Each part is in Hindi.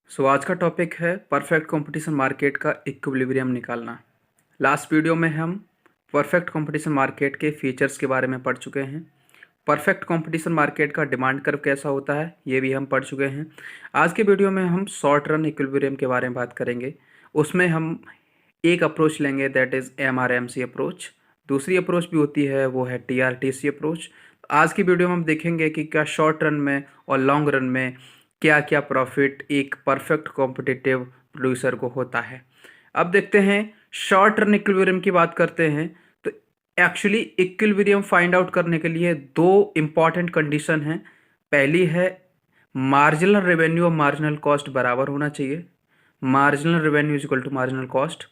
आज का टॉपिक है परफेक्ट कंपटीशन मार्केट का इक्विलिब्रियम निकालना। लास्ट वीडियो में हम परफेक्ट कंपटीशन मार्केट के फीचर्स के बारे में पढ़ चुके हैं। परफेक्ट कंपटीशन मार्केट का डिमांड कर्व कैसा होता है ये भी हम पढ़ चुके हैं। आज के वीडियो में हम शॉर्ट रन इक्विलिब्रियम के बारे में बात करेंगे। उसमें हम एक अप्रोच लेंगे, दैट इज़ MRMC अप्रोच। दूसरी अप्रोच भी होती है, वो है TRTC अप्रोच। आज की वीडियो में हम देखेंगे कि क्या शॉर्ट रन में और लॉन्ग रन में क्या क्या प्रॉफिट एक परफेक्ट कॉम्पिटिटिव प्रोड्यूसर को होता है। अब देखते हैं, शॉर्ट रन इक्विलिब्रियम की बात करते हैं तो एक्चुअली इक्विलिब्रियम फाइंड आउट करने के लिए दो इम्पॉर्टेंट कंडीशन हैं। पहली है मार्जिनल रेवेन्यू और मार्जिनल कॉस्ट बराबर होना चाहिए। Marginal revenue is equal to marginal cost.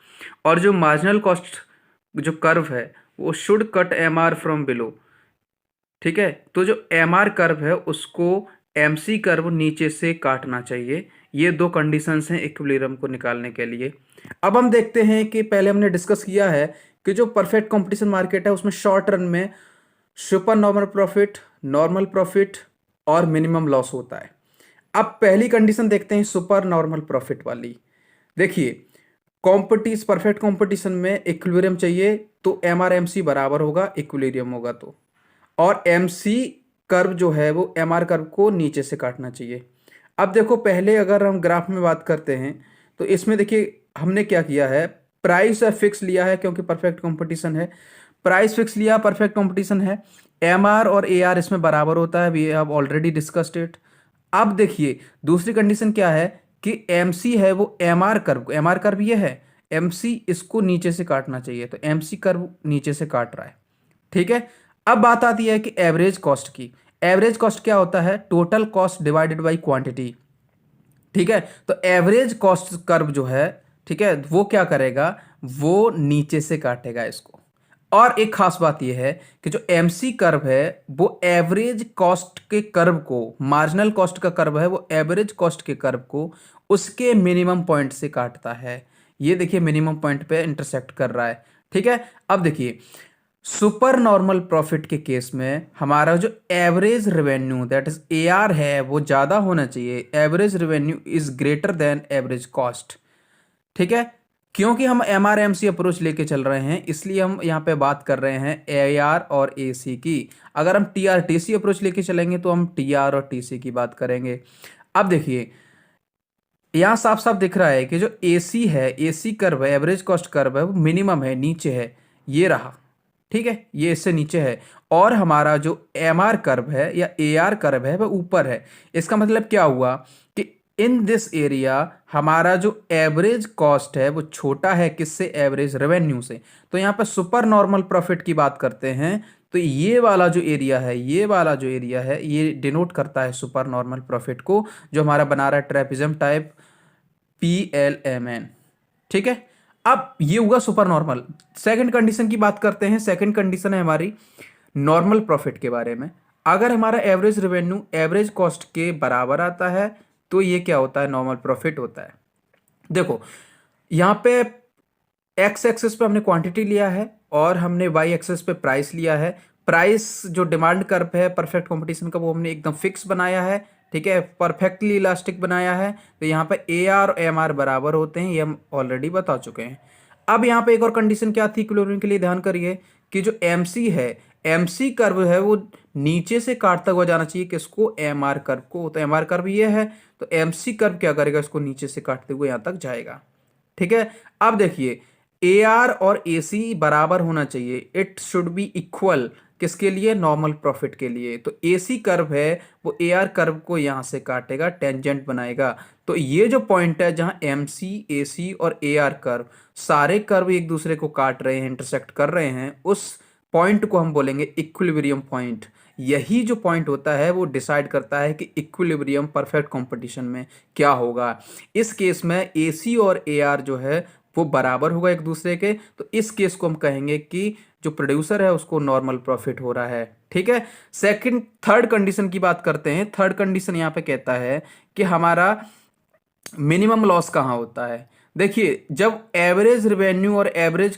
और जो मार्जिनल कॉस्ट जो कर्व है वो should cut MR from below. ठीक है, तो जो MR कर्व है उसको MC कर्व नीचे से काटना चाहिए। ये दो कंडीशंस हैं इक्विलिब्रियम को निकालने के लिए। अब हम देखते हैं कि पहले हमने डिस्कस किया है कि जो परफेक्ट कंपटीशन मार्केट है उसमें शॉर्ट रन में super normal profit, normal profit और मिनिमम लॉस होता है। अब पहली कंडीशन देखते हैं सुपर नॉर्मल प्रॉफिट वाली। देखिए, परफेक्ट कंपटीशन में इक्विलिब्रियम चाहिए तो MRMC बराबर होगा, इक्विलिब्रियम होगा तो। और MC कर्व जो है वो MR कर्व को नीचे से काटना चाहिए। अब देखो, पहले अगर हम ग्राफ में बात करते हैं तो इसमें देखिए हमने क्या किया है, प्राइस फिक्स लिया है क्योंकि परफेक्ट कंपटीशन है। प्राइस फिक्स लिया, परफेक्ट कंपटीशन है। MR और AR इसमें बराबर होता है, we have already discussed it. अब देखिए दूसरी कंडीशन क्या है कि MC है वो MR कर्व ये है, MC इसको नीचे से काटना चाहिए, तो MC कर्व नीचे से काट रहा है। ठीक है, अब बात आती है कि एवरेज कॉस्ट की। एवरेज कॉस्ट क्या होता है? Total cost divided by quantity. ठीक है, तो एवरेज कॉस्ट कर्व जो है, ठीक है, वो क्या करेगा, वो नीचे से काटेगा इसको। और एक खास बात यह है कि जो MC कर्व है वो एवरेज कॉस्ट के कर्व को, मार्जिनल कॉस्ट का कर्व है वो एवरेज कॉस्ट के कर्व को उसके मिनिमम पॉइंट से काटता है। ये देखिए मिनिमम पॉइंट पे इंटरसेक्ट कर रहा है। ठीक है, अब देखिए सुपर नॉर्मल प्रॉफिट के केस में हमारा जो average revenue that is AR है वो ज्यादा होना चाहिए। Average revenue is greater than average cost. ठीक है, क्योंकि हम MRMC अप्रोच लेके चल रहे हैं इसलिए हम यहाँ पे बात कर रहे हैं AR और AC की। अगर हम TRTC अप्रोच लेके चलेंगे तो हम TR और TC की बात करेंगे। अब देखिए यहाँ साफ साफ दिख रहा है कि जो AC है, AC कर्व है, एवरेज कॉस्ट कर्व है, वो मिनिमम है, नीचे है, ये रहा। ठीक है, ये इससे नीचे है। और हमारा जो MR कर्व है या AR कर्व है वह ऊपर है। इसका मतलब क्या हुआ कि इन दिस एरिया हमारा जो एवरेज कॉस्ट है वो छोटा है किससे? एवरेज रेवेन्यू से। तो यहाँ पर सुपर नॉर्मल प्रॉफिट की बात करते हैं तो ये वाला जो एरिया है, ये वाला जो एरिया है ये डिनोट करता है सुपर नॉर्मल प्रॉफिट को, जो हमारा बना रहा है ट्रेपिज्म टाइप PLMN। ठीक है, अब ये हुआ सुपर नॉर्मल। सेकंड कंडीशन की बात करते हैं। सेकंड कंडीशन है हमारी नॉर्मल प्रॉफिट के बारे में। अगर हमारा एवरेज रेवेन्यू एवरेज कॉस्ट के बराबर आता है तो ये क्या होता है? नॉर्मल प्रॉफिट होता है। देखो यहाँ पे एक्स एक्सेस पे हमने क्वांटिटी लिया है और हमने वाई एक्सेस पे प्राइस लिया है। प्राइस जो डिमांड कर्व है परफेक्ट कंपटीशन का वो हमने एकदम फिक्स बनाया है। ठीक है, परफेक्टली इलास्टिक बनाया है। तो यहाँ पे AR और MR बराबर होते हैं, ये हम ऑलरेडी बता चुके हैं। अब यहाँ पे एक और कंडीशन क्या थी इक्विलिब्रियम के लिए, ध्यान करिए कि जो MC है, MC कर्व है वो नीचे से काटता हुआ जाना चाहिए किसको? MR कर्व को। तो MR कर्व ये है तो MC कर्व क्या करेगा? इसको नीचे से काटते हुए यहाँ तक जाएगा। ठीक है, अब देखिए AR और AC बराबर होना चाहिए, इट शुड बी इक्वल। किसके लिए? नॉर्मल प्रॉफिट के लिए। तो AC कर्व है वो AR कर्व को यहां से काटेगा, टेंजेंट बनाएगा। तो ये जो पॉइंट है जहां MC, AC और AR कर्व सारे कर्व एक दूसरे को काट रहे हैं, इंटरसेक्ट कर रहे हैं, उस पॉइंट को हम बोलेंगे इक्विलिब्रियम पॉइंट। यही जो पॉइंट होता है वो डिसाइड करता है कि इक्विलिब्रियम परफेक्ट कंपटीशन में क्या होगा। इस केस में AC और AR जो है वो बराबर होगा एक दूसरे के, तो इस केस को हम कहेंगे कि जो प्रोड्यूसर है उसको नॉर्मल प्रॉफिट हो रहा है। ठीक है, थर्ड कंडीशन की बात करते हैं। थर्ड कंडीशन यहाँ पे कहता है कि हमारा मिनिमम लॉस कहाँ होता है। देखिए, जब एवरेज रेवेन्यू और एवरेज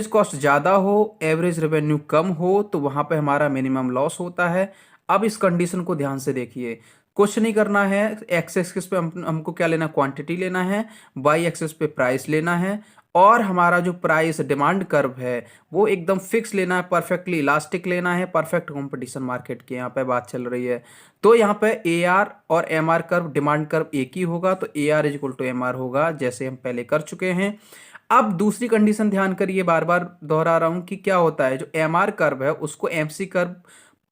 कॉस्ट ज़्यादा हो, एवरेज रेवेन्यू कम हो, तो वहाँ पे हमारा मिनिमम लॉस होता है। अब इस कंडीशन को ध्यान से देखिए, कुछ नहीं करना है। एक्स एक्सिस पे हमको क्या लेना, क्वांटिटी लेना है, वाई एक्सिस पे प्राइस लेना है, और हमारा जो प्राइस डिमांड कर्व है वो एकदम फिक्स लेना है, परफेक्टली इलास्टिक लेना है। परफेक्ट कंपटीशन मार्केट की यहाँ पे बात चल रही है, तो यहाँ पे ए आर और M R curve, demand curve एक ही होगा, तो A R is equal to M R होगा, जैसे हम पहले कर चुके हैं। अब दूसरी कंडीशन ध्यान करिए, बार बार दोहरा रहा हूं कि क्या होता है, जो एम आर कर्व है उसको एमसी कर्व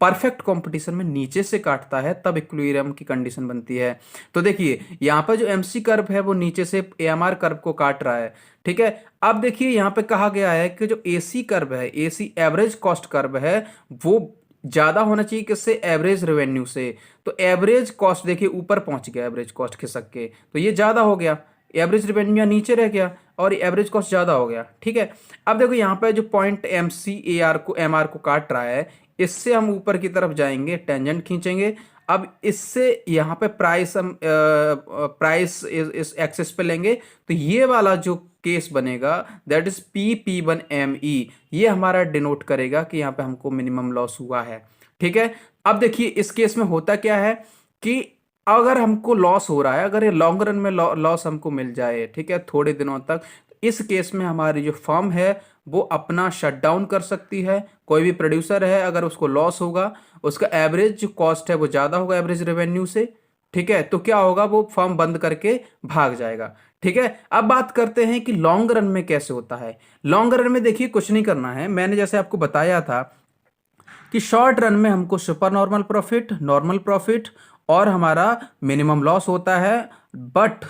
परफेक्ट कंपटीशन में नीचे से काटता है, तब इक्विलिब्रियम की कंडीशन बनती है। तो देखिए यहाँ पर जो एमसी कर्व है वो नीचे से एएमआर कर्व को काट रहा है, ठीक है। अब देखिए यहाँ पे कहा गया है कि जो एसी कर्व है, एसी एवरेज कॉस्ट कर्व है, वो ज्यादा होना चाहिए किससे, एवरेज रेवेन्यू से। तो एवरेज कॉस्ट देखिए ऊपर पहुंच गया, एवरेज कॉस्ट खिसक के, तो ये ज्यादा हो गया, एवरेज रेवेन्यू नीचे रह गया और एवरेज कॉस्ट ज्यादा हो गया, ठीक है। अब देखो यहाँ पे जो point M C A R को एम आर को काट रहा है, इससे हम ऊपर की तरफ जाएंगे, टेंजेंट खींचेंगे। अब इससे यहाँ पे प्राइस हम प्राइस इस एक्सेस पे लेंगे, तो ये वाला जो केस बनेगा दैट इज P1ME, ये हमारा डिनोट करेगा कि यहाँ पे हमको मिनिमम लॉस हुआ है, ठीक है। अब देखिए इस केस में होता क्या है कि अगर हमको लॉस हो रहा है, अगर ये लॉन्ग रन में लॉस हमको मिल जाए, ठीक है, थोड़े दिनों तक, इस केस में हमारी जो फर्म है वो अपना शटडाउन कर सकती है। कोई भी प्रोड्यूसर है अगर उसको लॉस होगा, उसका एवरेज जो कॉस्ट है वो ज़्यादा होगा एवरेज रेवेन्यू से, ठीक है, तो क्या होगा, वो फर्म बंद करके भाग जाएगा, ठीक है। अब बात करते हैं कि लॉन्ग रन में कैसे होता है। लॉन्ग रन में देखिए कुछ नहीं करना है, मैंने जैसे आपको बताया था कि शॉर्ट रन में हमको super normal profit, normal profit और हमारा मिनिमम लॉस होता है, बट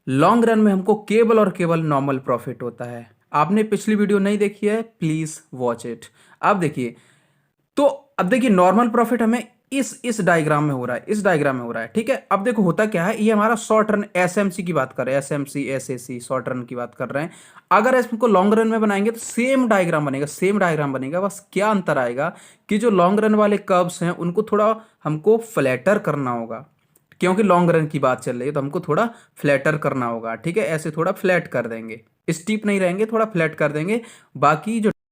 लॉन्ग रन में हमको केवल और केवल नॉर्मल प्रॉफिट होता है। आपने पिछली वीडियो नहीं देखी है, प्लीज वॉच इट। अब देखिए, तो अब देखिए नॉर्मल प्रॉफिट हमें इस डायग्राम में हो रहा है, इस डायग्राम में हो रहा है, ठीक है। अब देखो होता क्या है, ये हमारा शॉर्ट रन एसएमसी की बात कर रहे हैं, एसएमसी एसएसी शॉर्ट रन की बात कर रहे हैं। अगर इसको लॉन्ग रन में बनाएंगे तो सेम डायग्राम बनेगा, सेम डायग्राम बनेगा, बस क्या अंतर आएगा कि जो लॉन्ग रन वाले कर्व्स हैं उनको थोड़ा हमको फ्लैटर करना होगा, क्योंकि लॉन्ग रन की बात चल रही है तो हमको थोड़ा फ्लैटर करना होगा, ठीक है। ऐसे थोड़ा फ्लैट कर देंगे, स्टीप नहीं रहेंगे, थोड़ा फ्लैट कर देंगे। बाकी जो